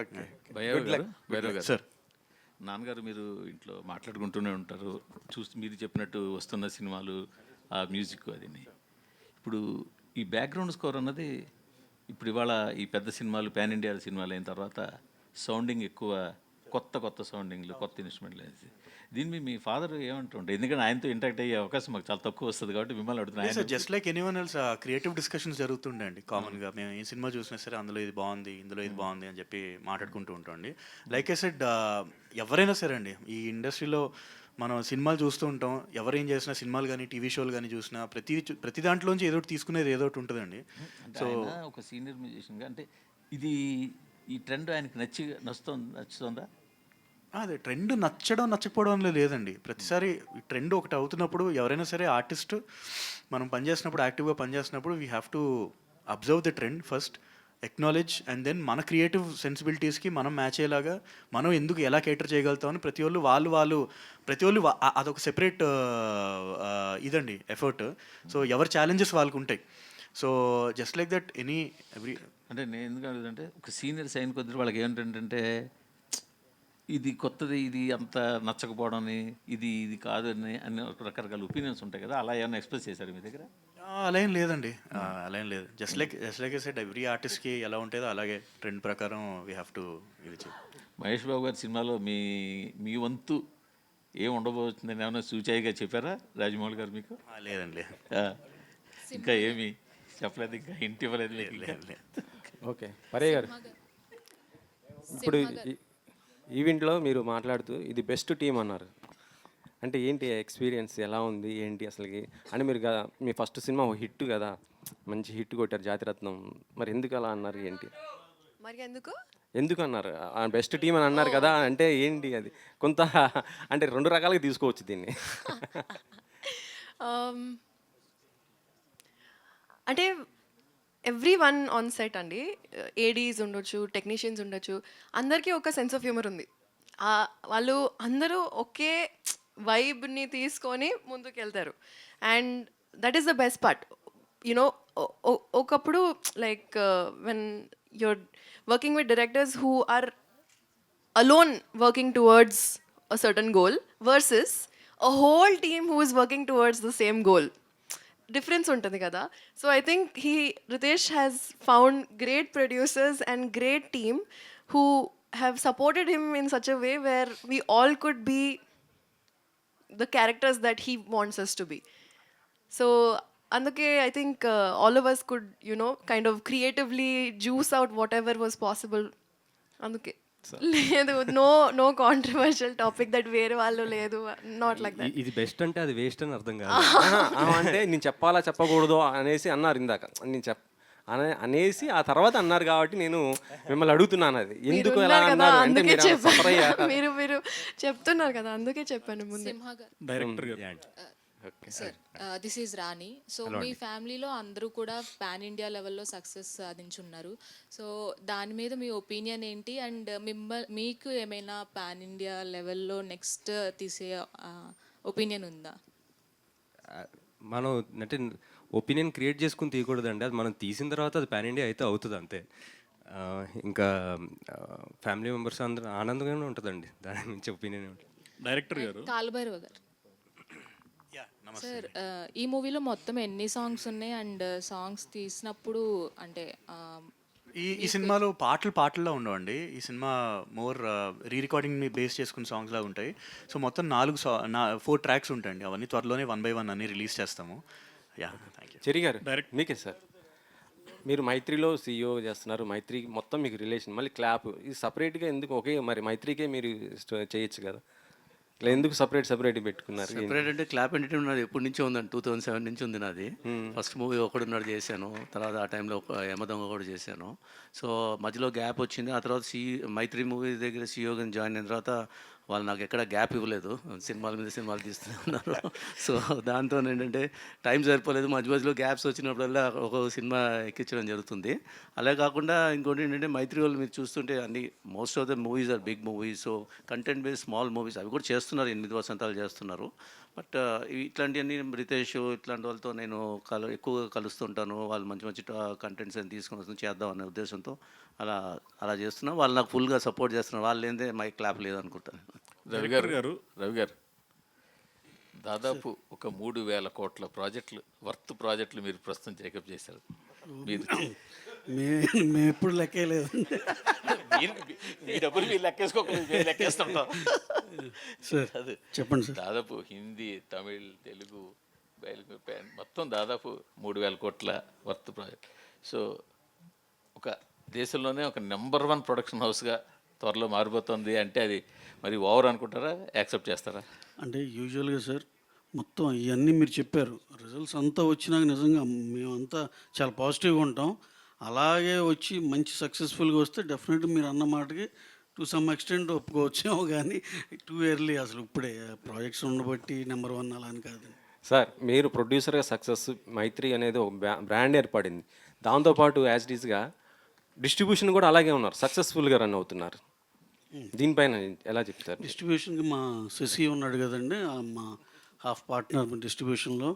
Okay. Bhairav గారు, సార్, నాన్నగారు మీరు ఇంట్లో మాట్లాడుకుంటూనే ఉంటారు, మీరు చెప్పినట్టు వస్తున్న సినిమాలు, ఆ మ్యూజిక్ అది. ఇప్పుడు ఈ బ్యాక్గ్రౌండ్ స్కోర్ అన్నది ఇప్పుడు ఇవాళ ఈ పెద్ద సినిమాలు, పాన్ ఇండియా సినిమాలు అయిన తర్వాత సౌండింగ్ ఎక్కువ, కొత్త సౌండింగ్లు, కొత్త ఇన్స్ట్రుమెంట్లు అనేసి. దీన్ని మీ ఫాదర్ ఏమంటుంటే, ఎందుకంటే ఆయనతో ఇంటరాక్ట్ అయ్యే అవకాశం మాకు చాలా తక్కువ వస్తుంది కాబట్టి మిమ్మల్ని అడుగుతున్నాను. Just like anyone else creative discussions జరుగుతుండే అండి కామన్గా. మేము ఏ సినిమా చూసినా సరే అందులో ఇది బాగుంది, ఇందులో ఇది బాగుంది అని చెప్పి మాట్లాడుకుంటూ ఉంటామండి. లైక్ ఐ సెడ్, ఎవరైనా సరే అండి ఈ ఇండస్ట్రీలో మనం సినిమాలు చూస్తూ ఉంటాం. ఎవరేం చేసినా, సినిమాలు కానీ టీవీ షోలు కానీ చూసినా ప్రతి దాంట్లోంచి ఏదో తీసుకునేది ఏదో ఒకటి ఉంటుందండి. సో ఒక సీనియర్ మ్యూజిషియన్గా అంటే ఇది ఈ ట్రెండ్ ఆయనకి నచ్చుతుందా? అదే ట్రెండ్ నచ్చడం నచ్చకపోవడం లేదండి. ప్రతిసారి ఈ ట్రెండ్ ఒకటి అవుతున్నప్పుడు ఎవరైనా సరే ఆర్టిస్ట్ మనం పనిచేసినప్పుడు, యాక్టివ్గా పనిచేస్తున్నప్పుడు we have to observe the trend first, acknowledge, and then మన క్రియేటివ్ సెన్సిబిలిటీస్కి మనం మ్యాచ్ అయ్యేలాగా మనం ఎందుకు ఎలా కేటర్ చేయగలుగుతామని ప్రతి వాళ్ళు అదొక సెపరేట్ ఇదండి ఎఫర్ట్. సో ఎవరి ఛాలెంజెస్ వాళ్ళకు ఉంటాయి. So just like that every అంటే నేను ఎందుకు అడుగుతుంటే, ఒక సీనియర్ సైన్ కొద్ది వాళ్ళకి ఏమిటంటే ఇది కొత్తది, ఇది అంత నచ్చకపోవడం, ఇది కాదు అని రకరకాల ఒపీనియన్స్ ఉంటాయి కదా, అలా ఏమైనా ఎక్స్ప్రెస్ చేశారు మీ దగ్గర? అలా ఏం లేదండి, అలా ఏం లేదు. Just like I said, every ఆర్టిస్ట్కి ఎలా ఉంటుందో అలాగే ట్రెండ్ ప్రకారం వీ హ్యావ్ టు ఇది చేయాలి. మహేష్ బాబు గారి సినిమాలో మీ వంతు ఏం ఉండబోతుందని ఏమైనా సూచాయిగా చెప్పారా రాజమౌళి గారు మీకు? లేదండి. ఆ, ఇంకా ఏమి చెప్పలేదు, ఇంకా ఇంటి ఇవ్వలేదు మీకు ఇంకా? ఓకే, పరే గారు, ఇప్పుడు ఈవెంట్లో మీరు మాట్లాడుతూ ఇది బెస్ట్ టీం అన్నారు. అంటే ఏంటి ఎక్స్పీరియన్స్ ఎలా ఉంది ఏంటి అసలుకి? అంటే మీరు మీ ఫస్ట్ సినిమా హిట్ కదా, మంచి హిట్ కొట్టారు జాతిరత్నం, మరి ఎందుకు అలా అన్నారు ఏంటి? మరి ఎందుకు అన్నారు బెస్ట్ టీం అని అన్నారు కదా, అంటే ఏంటి అది? కొంత అంటే రెండు రకాలుగా తీసుకోవచ్చు దీన్ని. అంటే ఎవ్రీ వన్ ఆన్ సెట్ అండి, ఏడీస్ ఉండొచ్చు, టెక్నీషియన్స్ ఉండొచ్చు, అందరికీ ఒక సెన్స్ ఆఫ్ హ్యూమర్ ఉంది. వాళ్ళు అందరూ ఒకే వైబ్ని తీసుకొని ముందుకు వెళ్తారు. And that is the best part. You know ఒకప్పుడు like when you're working with directors who are alone working towards a certain goal versus a whole team who is working towards the same goal. Difference ఉంటుంది కదా. So I think Ritesh has found great producers and great team who have supported him in such a way where we all could be the characters that he wants us to be. So అందుకే I think all of us could, kind of creatively juice out whatever was possible. అందుకే లేదు, నో కాంట్రవర్షియల్ టాపిక్ దట్ వేరే వాళ్ళు లేదు, నాట్ లైక్ దట్. ఇది బెస్ట్ అంటే అది వేస్ట్ అని అర్థం కాదు. అంటే నేను చెప్పాలా చెప్పకూడదు అనేసి అన్నారు ఇందాక, నేను అనేసి ఆ తర్వాత అన్నారు కాబట్టి నేను మిమ్మల్ని అడుగుతున్నాను అది ఎందుకు ఎలా అన్నారు అంటే మీరు చెప్తున్నారు కదా, అందుకే చెప్పాను ముందు. Director sir, this is Rani. So మీ ఫ్యామిలీలో అందరూ కూడా పాన్ ఇండియా లెవెల్లో సక్సెస్ సాధించున్నారు. సో దాని మీద మీ ఒపీనియన్ ఏంటి? అండ్ మీకు ఏమైనా పాన్ ఇండియా లెవెల్లో నెక్స్ట్ తీసే ఒపీనియన్ ఉందా? మనం అంటే ఒపీనియన్ క్రియేట్ చేసుకుని తీయకూడదండి, అది మనం తీసిన తర్వాత అది పాన్ ఇండియా అయితే అవుతుంది అంతే. ఇంకా ఫ్యామిలీ మెంబర్స్ అందరూ ఆనందంగానే ఉంటుందండి, దాని నుంచి ఒపీనియన్ ఉంటుంది. డైరెక్టర్ గారు, కాలుభైరవ గారు సార్, ఈ మూవీలో మొత్తం ఎన్ని సాంగ్స్ ఉన్నాయి? అండ్ సాంగ్స్ తీసినప్పుడు అంటే ఈ సినిమాలో పాటల్లో ఉండవండి. ఈ సినిమా మోర్ రీ రికార్డింగ్ని బేస్ చేసుకున్న సాంగ్స్ లాగా ఉంటాయి. సో మొత్తం 4 ట్రాక్స్ ఉంటాయండి. అవన్నీ త్వరలోనే 1 by 1 అన్ని రిలీజ్ చేస్తాము. Thank you. చెరి గారు, మీకే సార్, మీరు మైత్రిలో CEO చేస్తున్నారు, మైత్రి మొత్తం మీకు రిలేషన్, మళ్ళీ క్లాప్ ఇది సపరేట్గా ఎందుకు? ఓకే, మరి మైత్రికే మీరు చేయొచ్చు కదా, ఇలా ఎందుకు సపరేట్ పెట్టుకున్నారు? సెపరేట్ అంటే క్లాప్ ఎంటర్టైన్మెంట్ నాది ఎప్పటి నుంచో ఉందండి, 2007 నుంచి ఉంది నాది. ఫస్ట్ మూవీ ఒకడున్నాడు చేశాను, తర్వాత ఆ టైంలో యమదొంగ కూడా చేశాను. సో మధ్యలో గ్యాప్ వచ్చింది. ఆ తర్వాత మైత్రి మూవీ దగ్గర CEOగా జాయిన్ అయిన తర్వాత వాళ్ళు నాకు ఎక్కడ గ్యాప్ ఇవ్వలేదు, సినిమాల మీద సినిమాలు తీస్తూనే ఉన్నారు. సో దాంతో ఏంటంటే టైం సరిపోలేదు, మధ్యలో గ్యాప్స్ వచ్చినప్పుడల్లా ఒక సినిమా ఎక్కించడం జరుగుతుంది. అలా కాకుండా ఇంకోటి ఏంటంటే మైత్రి వాళ్ళు మీరు చూస్తుంటే అన్ని most of the movies are big movies. So content based small movies అవి కూడా చేస్తున్నారు, 8 వసంతాలు చేస్తున్నారు. బట్ ఇట్లాంటివన్నీ రితేష్ ఇట్లాంటి వాళ్ళతో నేను ఎక్కువగా కలుస్తుంటాను. వాళ్ళు మంచి మంచి కంటెంట్స్ అని తీసుకొని వస్తుంది చేద్దాం అనే ఉద్దేశంతో అలా చేస్తున్నా. వాళ్ళు నాకు ఫుల్గా సపోర్ట్ చేస్తున్నారు. వాళ్ళు ఏందే మైక్ క్లాప్ లేదనుకుంటాను. రవి గారు దాదాపు ఒక 3,000 కోట్ల ప్రాజెక్టులు మీరు ప్రస్తుతం టేకప్ చేశారు. మేము ఎప్పుడు లెక్కలేదు, మీ డబ్బులు మీరు లెక్కేస్తుంటాం సార్. చెప్పండి సార్. దాదాపు హిందీ, తమిళ్, తెలుగు, మొత్తం దాదాపు 3,000 కోట్ల ప్రాజెక్ట్. సో ఒక దేశంలోనే ఒక నెంబర్ 1 ప్రొడక్షన్ హౌస్గా త్వరలో మారిపోతుంది అంటే అది మరి ఓవర్ అనుకుంటారా, యాక్సెప్ట్ చేస్తారా? అంటే యూజువల్గా సార్ మొత్తం ఇవన్నీ మీరు చెప్పారు, రిజల్ట్స్ అంతా వచ్చినాక నిజంగా మేమంతా చాలా పాజిటివ్గా ఉంటాం. అలాగే వచ్చి మంచి సక్సెస్ఫుల్గా వస్తే డెఫినెట్గా మీరు అన్న మాటకి టు సమ్ ఎక్స్టెంట్ ఒప్పుకోవచ్చేమో, కానీ టూ ఎర్లీ అసలు ఇప్పుడే ప్రాజెక్ట్స్ ఉండబట్టి నెంబర్ 1 అలా అని కాదు సార్. మీరు ప్రొడ్యూసర్గా సక్సెస్ మైత్రి అనేది ఒక బ్రాండ్ ఏర్పడింది, దాంతోపాటు యాజ్ ఇట్ ఈస్గా డిస్ట్రిబ్యూషన్ కూడా అలాగే ఉన్నారు, సక్సెస్ఫుల్గా రన్ అవుతున్నారు. దీనిపైన ఎలా చెప్తారు? డిస్ట్రిబ్యూషన్కి మా శశి ఉన్నాడు కదండి, మా హాఫ్ పార్ట్నర్ డిస్ట్రిబ్యూషన్లో.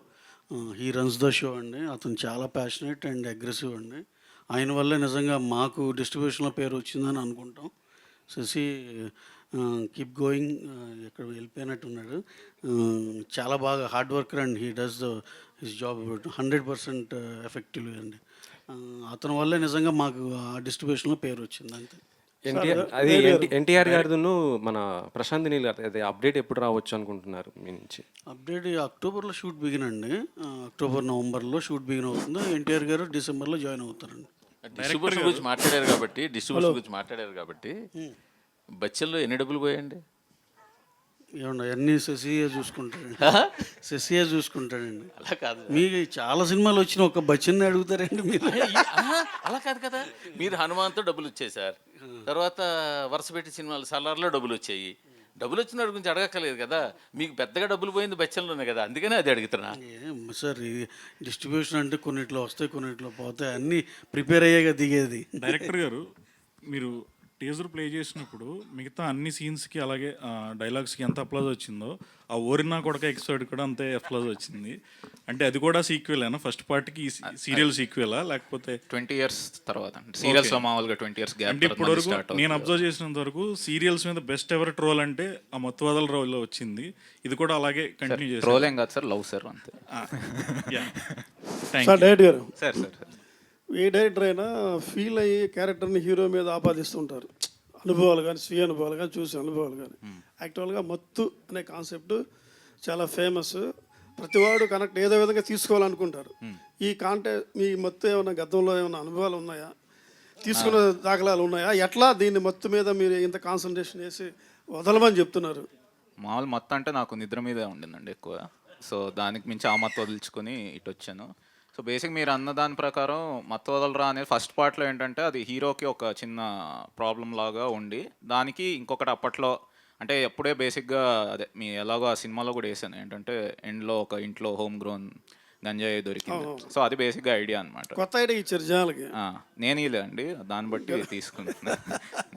హీ రన్స్ ద షో అండి. అతను చాలా ప్యాషనేట్ అండ్ అగ్రెసివ్ అండి. ఆయన వల్లే నిజంగా మాకు డిస్ట్రిబ్యూషన్లో పేరు వచ్చిందని అనుకుంటాం. శశి కీప్ గోయింగ్, ఎక్కడ వెళ్ళిపోయినట్టున్నాడు. చాలా బాగా hard worker and he does his job 100% effective అండి. అతని వల్లే నిజంగా మాకు ఆ డిస్ట్రిబ్యూషన్లో పేరు వచ్చింది అంతే. ఎన్టీఆర్ గారిను మన ప్రశాంత్ నీల్ గారు అదే అప్డేట్ ఎప్పుడు రావచ్చు అనుకుంటున్నారు మీ నుంచి? అప్డేట్ అక్టోబర్లో షూట్ బిగిన్ అండి. అక్టోబర్ నవంబర్లో షూట్ బిగిన్ అవుతుంది. ఎన్టీఆర్ గారు డిసెంబర్లో జాయిన్ అవుతారండి. డిస్ట్రిబ్యూషన్ గురించి మాట్లాడారు కాబట్టి బచ్చల్లో ఎన్ని డబ్బులు పోయండి? ఏమన్నా అన్నీ శశియే చూసుకుంటాడండి. శశియే చూసుకుంటాడండి. అలా కాదు, మీకు చాలా సినిమాలు వచ్చిన ఒక బచ్చన్ని అడుగుతారండి మీరు. అలా కాదు కదా. మీరు హనుమాన్తో డబ్బులు వచ్చేసారు, తర్వాత వరుస పెట్టి సినిమాలు సలార్లో డబ్బులు వచ్చాయి. డబ్బులు వచ్చిన వాడి గురించి అడగక్కర్లేదు కదా. మీకు పెద్దగా డబ్బులు పోయింది బచ్చల్లోనే కదా, అందుకనే అది అడుగుతున్నా. సార్ ఈ డిస్ట్రిబ్యూషన్ అంటే కొన్నిట్లో వస్తాయి, కొన్నిట్లో పోతాయి, అన్నీ ప్రిపేర్ అయ్యాక దిగేది. డైరెక్టర్ గారు, మీరు టీజర్ ప్లే చేసినప్పుడు మిగతా అన్ని సీన్స్కి అలాగే డైలాగ్స్కి ఎంత అప్లాజ్ వచ్చిందో ఆ ఓరినా కొడక ఎపిసోడ్ కూడా అంతే అప్లాజ్ వచ్చింది. అంటే అది కూడా సీక్వెలేనా? ఫస్ట్ పార్ట్కి సీరియల్ సీక్వెలా లేకపోతే 20 years తర్వాత సీరియల్స్లో మామూలుగా 20 years గ్యాప్. అంటే ఇప్పటి వరకు నేను అబ్జర్వ్ చేసినంత వరకు సీరియల్స్ మీద బెస్ట్ ఎవర్ ట్రోల్ అంటే ఆ మొత్తువదల రోల్లో వచ్చింది. ఇది కూడా అలాగే కంటిన్యూ చేస్తారు. ట్రోల్ ఏం కాదు సార్, లవ్ సార్ అంతే. డైరెక్టర్ గారు, సార్ సార్ ఏ డైరెక్టర్ అయినా ఫీల్ అయ్యి క్యారెక్టర్ని హీరో మీద ఆపాదిస్తుంటారు. అనుభవాలు కానీ, స్వీయ అనుభవాలు కానీ, చూసే అనుభవాలు కానీ. యాక్చువల్గా మత్తు అనే కాన్సెప్ట్ చాలా ఫేమస్. ప్రతివాడు కనెక్ట్ ఏదో విధంగా తీసుకోవాలనుకుంటారు. ఈ మీ మత్తు ఏమైనా గతంలో ఏమైనా అనుభవాలు ఉన్నాయా? తీసుకున్న దాఖలాలు ఉన్నాయా? ఎట్లా దీన్ని మత్తు మీద మీరు ఇంత కాన్సన్ట్రేషన్ చేసి వదలమని చెప్తున్నారు? మామూలు మొత్తం అంటే నాకు నిద్ర మీదే ఉండిందండి ఎక్కువ. సో దానికి మించి ఆ మత్తు వదిలించుకొని ఇటు వచ్చాను. సో బేసిక్ మీరు అన్న దాని ప్రకారం మత్తు వదలరా అనేది ఫస్ట్ పార్ట్లో ఏంటంటే అది హీరోకి ఒక చిన్న ప్రాబ్లం లాగా ఉండి, దానికి ఇంకొకటి అప్పట్లో అంటే ఎప్పుడే బేసిక్గా అదే మీ ఎలాగో ఆ సినిమాలో కూడా వేసాను ఏంటంటే ఎండ్లో ఒక ఇంట్లో హోమ్ గ్రోన్ గంజాయి దొరికింది. సో అది బేసిక్గా ఐడియా అనమాట. కొత్త ఐడియా ఇచ్చారు జనాలకి. నేను ఇలేండి, దాన్ని బట్టి తీసుకుంటున్నా.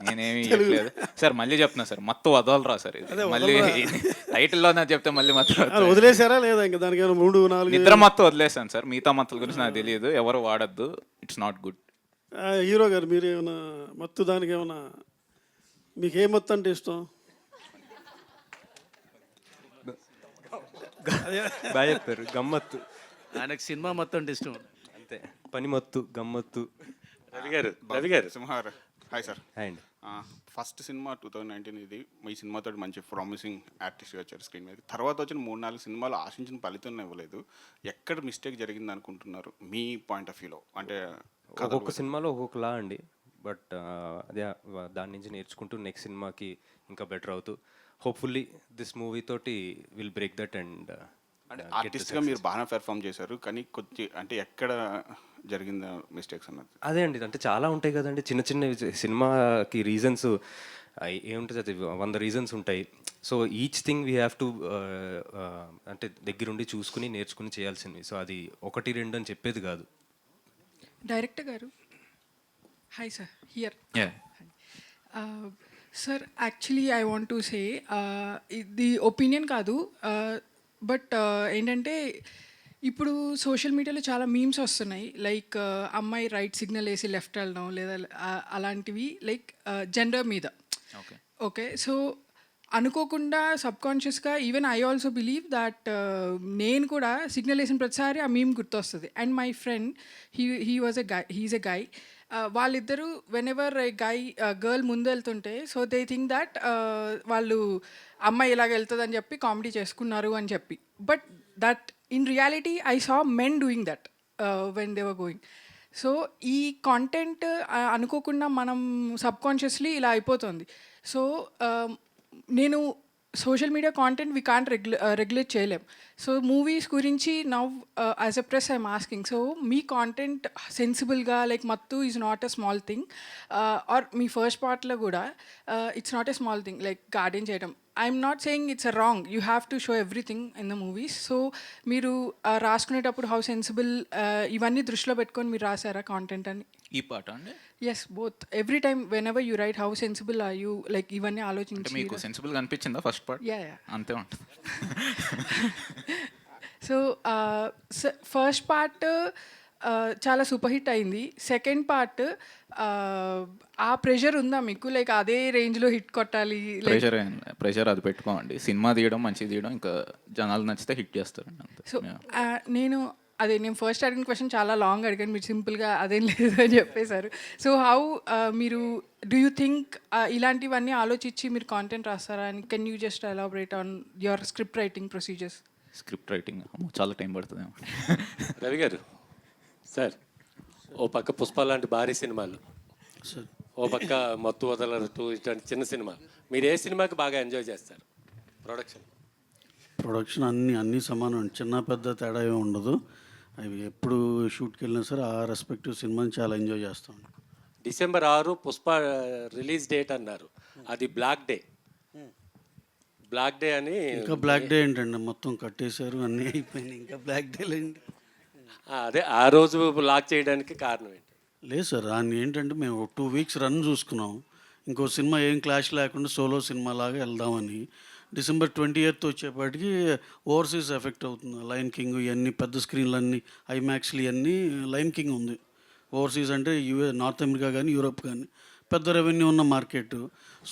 నేనేమి ఇవ్వలేదు సార్. మళ్ళీ చెప్తున్నా సార్, మత్తు వదలరా సార్. ఇది మళ్ళీ టైటిల్లోనే చెప్తే మళ్ళీ మత్తు వదిలేసారా లేదా? ఇంకా దానికి 3-4 నిద్ర మత్తు వదిలేసాను సార్. మిగతా మత్తుల గురించి నాకు తెలియదు, ఎవరు వాడద్దు, ఇట్స్ నాట్ గుడ్. హీరో గారు, మీరు ఏమైనా మత్తు దానికి ఏమైనా మీకు ఏ మత్తు అంటే ఇష్టం? బాగా చెప్పారు, గమ్మత్తు. ఆయనకు సినిమా మొత్తం అంటే ఇష్టం అంతే, పని మత్తు, గమ్మత్తు. రవి గారు సింహార్. Hi sir. హాయ్ అండి. ఫస్ట్ సినిమా 2019 ఇది. ఈ సినిమాతో మంచి ప్రామిసింగ్ ఆర్టిస్ట్గా వచ్చారు స్క్రీన్ మీద. తర్వాత వచ్చిన 3-4 సినిమాలు ఆశించిన ఫలితం ఇవ్వలేదు. ఎక్కడ మిస్టేక్ జరిగింది అనుకుంటున్నారు మీ పాయింట్ ఆఫ్ వ్యూలో? అంటే ఒక్కొక్క సినిమాలో ఒక్కొక్కలా అండి. బట్ అదే దాని నుంచి నేర్చుకుంటూ నెక్స్ట్ సినిమాకి ఇంకా బెటర్ అవుతూ హోప్ఫుల్లీ దిస్ మూవీ తోటి విల్ బ్రేక్ దట్. అండ్ అంటే ఆర్టిస్ట్గా మీరు బాగా పెర్ఫామ్ చేశారు, కానీ కొంచెం అంటే ఎక్కడ జరిగిందా మిస్టేక్స్ అన్నది? అదే అండి, అంటే చాలా ఉంటాయి కదండి చిన్న చిన్న సినిమాకి రీజన్స్. ఏముంటుంది అది 100 రీజన్స్ ఉంటాయి. So each thing we have to అంటే దగ్గరుండి చూసుకుని నేర్చుకుని చేయాల్సింది. సో అది 1-2 అని చెప్పేది కాదు. డైరెక్టర్ గారు, hi sir. Here sir, actually I want to say ఇది ఒపీనియన్ కాదు, బట్ ఏంటంటే ఇప్పుడు సోషల్ మీడియాలో చాలా మీమ్స్ వస్తున్నాయి. లైక్ అమ్మాయి రైట్ సిగ్నల్ వేసి లెఫ్ట్ వెళ్ళడం, లేదా అలాంటివి లైక్ జెండర్ మీద. ఓకే, సో అనుకోకుండా సబ్కాన్షియస్గా even I also believe that నేను కూడా సిగ్నల్ వేసిన ప్రతిసారి ఆ మీమ్ గుర్తొస్తుంది. And my friend he is a guy. వాళ్ళిద్దరూ వెనెవర్ గర్ల్ ముందు వెళ్తుంటే సో దే థింక్ దట్ వాళ్ళు అమ్మాయి ఇలాగ వెళ్తుంది అని చెప్పి కామెడీ చేసుకున్నారు అని చెప్పి. But that in reality I saw men doing that when they were going. So ఈ కాంటెంట్ అనుకోకుండా మనం సబ్కాన్షియస్లీ ఇలా అయిపోతుంది. సో నేను social media content we can't regulate చేయలేం. సో మూవీస్ గురించి now as a press I'm asking, so మీ కాంటెంట్ సెన్సిబుల్గా like Mathu is not a small thing, or మీ ఫస్ట్ పార్ట్లో కూడా it's not a small thing like garden చేయడం. I'm not saying it's a wrong, you have to show everything in the movies. So మీరు రాసుకునేటప్పుడు హౌ సెన్సిబుల్ ఇవన్నీ దృష్టిలో పెట్టుకొని మీరు రాసారా కాంటెంట్ అని? ఈ పాట అండి? Yes, both. Every time whenever you write how sensible are you, like ఇవన్నీ ఆలోచించి. మీకు సెన్సిబుల్గా అనిపించిందా ఫస్ట్ పార్ట్? యా అంతే ఉంటుంది. సో ఫస్ట్ పార్ట్ చాలా సూపర్ హిట్ అయింది. సెకండ్ పార్ట్ ఆ ప్రెషర్ ఉందా మీకు, లైక్ అదే రేంజ్లో హిట్ కొట్టాలి? ప్రెషర్ అది పెట్టుకోండి. సినిమా తీయడం మంచిగా తీయడం, ఇంకా జనాలు నచ్చితే హిట్ చేస్తారండి అంతే. సో నేను అదే నేను ఫస్ట్ అడిగిన క్వశ్చన్ చాలా లాంగ్ అడిగాను, మీరు సింపుల్గా అదేం లేదు అని చెప్పేశారు. సో హౌ మీరు డూ యూ థింక్ ఇలాంటివన్నీ ఆలోచించి మీరు కాంటెంట్ రాస్తారా? And can you just elaborate on your script writing procedures? Script writing చాలా టైం పడుతుంది. రవి గారు సార్, ఓ పక్క పుష్ప లాంటి భారీ సినిమాలు, ఓ పక్క మత్తు వదలరు ఇట్లాంటి చిన్న సినిమా, మీరు ఏ సినిమాకి బాగా ఎంజాయ్ చేస్తారు? ప్రొడక్షన్ అన్నీ సమానం, చిన్న పెద్ద తేడా ఏమి ఉండదు. అవి ఎప్పుడు షూట్కి వెళ్ళినా సరే ఆ రెస్పెక్టివ్ సినిమాని చాలా ఎంజాయ్ చేస్తాం. December 6 పుష్ప రిలీజ్ డేట్ అన్నారు, అది బ్లాక్ డే. బ్లాక్ డే అని ఇంకా బ్లాక్ డే ఏంటండి, మొత్తం కట్టేశారు, అన్నీ అయిపోయినాయి, ఇంకా బ్లాక్ డే లేండి. అదే ఆ రోజు లాక్ చేయడానికి కారణం ఏంటి? లేదు సార్, దాన్ని ఏంటంటే మేము 2 weeks రన్ చూసుకున్నాం, ఇంకో సినిమా ఏం క్లాష్ లేకుండా సోలో సినిమా లాగా వెళ్దామని. December 20th వచ్చేపాటికి ఓవర్సీస్ ఎఫెక్ట్ అవుతుంది. లయన్ కింగ్ ఇవన్నీ పెద్ద స్క్రీన్లన్నీ ఐమాక్స్లు ఇవన్నీ లయన్ కింగ్ ఉంది. ఓవర్సీస్ అంటే నార్త్ అమెరికా కానీ యూరోప్ కానీ పెద్ద రెవెన్యూ ఉన్న మార్కెట్.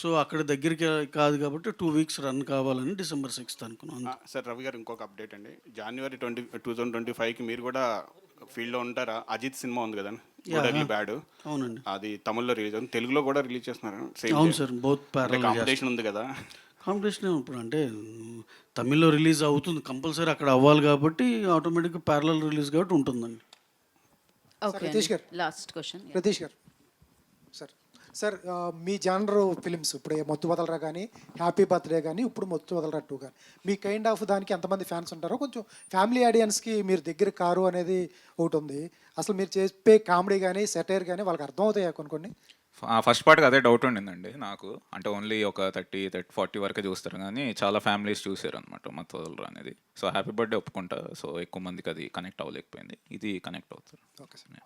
సో అక్కడ దగ్గరికి కాదు కాబట్టి 2 weeks రన్ కావాలని December 6th అనుకున్నాం. సార్ రవి గారు ఇంకొక అప్డేట్ అండి, January 2025కి మీరు కూడా ఫీల్డ్లో ఉంటారా? అజిత్ సినిమా ఉంది కదండి, బ్యాడ్. అవునండి, అది తమిళ్లో రిలీజ్ అవుతుంది, తెలుగులో కూడా రిలీజ్ చేస్తున్నారు. అవును సార్, బోత్ కాంపిటీషన్ ఉంది కదా. కాంపిటీషన్ ఇప్పుడు అంటే తమిళ్లో రిలీజ్ అవుతుంది కంపల్సరీ, అక్కడ అవ్వాలి కాబట్టి ఆటోమేటిక్గా ప్యారలల్ రిలీజ్ కాబట్టి ఉంటుందండి. రతీష్ గారు, లాస్ట్ క్వశ్చన్. రతీష్ గారు సార్, మీ జానర్ ఫిలిమ్స్ ఇప్పుడు మత్తు వదలరా కానీ, హ్యాపీ బర్త్డే కానీ, ఇప్పుడు మత్తు వదలరా 2 కానీ, మీ కైండ్ ఆఫ్ దానికి ఎంతమంది ఫ్యాన్స్ ఉంటారో కొంచెం ఫ్యామిలీ ఆడియన్స్కి మీరు దగ్గర కారు అనేది ఒకటి ఉంది. అసలు మీరు చెప్పే కామెడీ కానీ సెటైర్ కానీ వాళ్ళకి అర్థం అవుతాయా కొన్ని? ఫస్ట్ పార్ట్కి అదే డౌట్ ఉండిందండి నాకు. అంటే ఓన్లీ ఒక 30-40 వరకే చూస్తారు కానీ చాలా ఫ్యామిలీస్ చూసారు అనమాట మత్తు వదలరా అనేది. సో హ్యాపీ బర్త్డే ఒప్పుకుంటా, సో ఎక్కువ మందికి అది కనెక్ట్ అవ్వలేకపోయింది, ఇది కనెక్ట్ అవుతారు. Okay sir.